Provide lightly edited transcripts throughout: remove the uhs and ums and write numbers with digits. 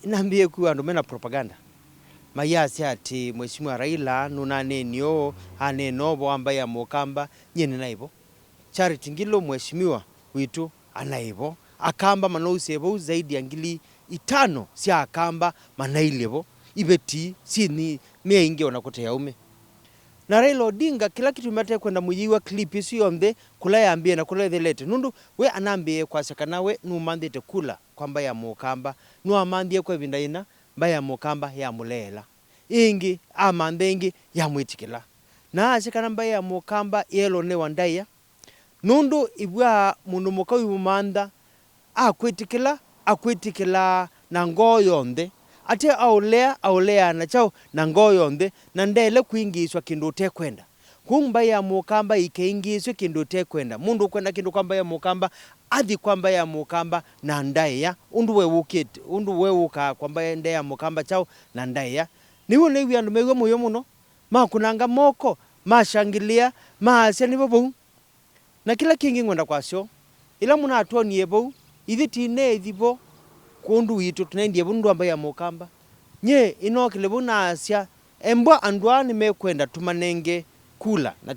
inambie kuwa ndo mena propaganda. Mayasi ati mheshimiwa Raila nunaneni o anenobo ambaye ya Akamba nyene naibo. Charity ngilo mheshimiwa witu anaibo. Akamba manausebo zaidi ya ngili 5 si Akamba manailebo. Ibeti sini mea inge wanakote ya ume. Na Raila Odinga kila kitu mate kwenda mujiwa clip isi yonde kula ya ambie na kula lete. Nundu we anambie kwa sakanawe nuumande te kula kwa mba ya Akamba. Nuamandie kwa vindaina mba ya Akamba ya mulela. Ingi amande ingi ya mwitikila. Na sakana mba ya Akamba yelo ne wandaya. Nundu ibwa mundu mukawi mumanda akwitikila na ngoo yonde. Ate aulea na chao na ngoo yonde na ndele kuingiswa kindu tekwenda. Kumba ya Akamba ikaingiswa kindu tekwenda. Mundu kwenda kindu kwamba ya Akamba adhi kwamba ya Akamba na ndaya. Undu wewuka kwamba ya ndaya Akamba chao na ndaya. Niwo newi andu mewe moyo muno. Kunanga moko, shangilia, asya ni bobo. Na kila kingi ngwenda kwa syo. Ila muna atuoni yebo. Ithi tine ithibo. Kundu itu tunaendie bundu amba ya Akamba. Nye inokile buna asya. Embwa anduani mekwenda tumanenge kula. Na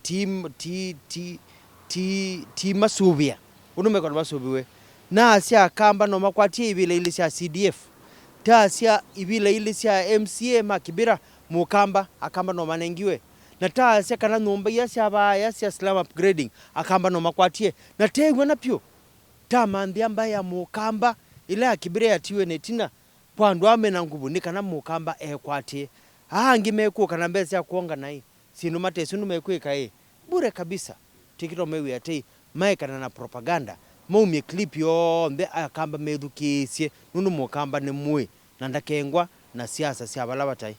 ti masubia. Unume kwa masubiwe. Na asya Akamba no makwatie ibile ili siya CDF. Ta asya ibile ili siya MCA makibira Akamba. Akamba no manengiwe. Na ta asya kana numba ya siya slam upgrading. Akamba no makwatie. Na tegwe na pyo. Ta mandi amba ya Akamba. Ila kibire ya tiwe netina. Pwandu ame na ngubu nika na Akamba kwatie. Hangi meku kanambezi ya kuonga na hii. Sinu mate sinu meku ika bure kabisa. Tikito mewe ya tei. Maika na propaganda. Maumie clip yo. Mbe Akamba medu kisie. Nunu Akamba ne mwe. Nandakengwa na siasa siya balabatai.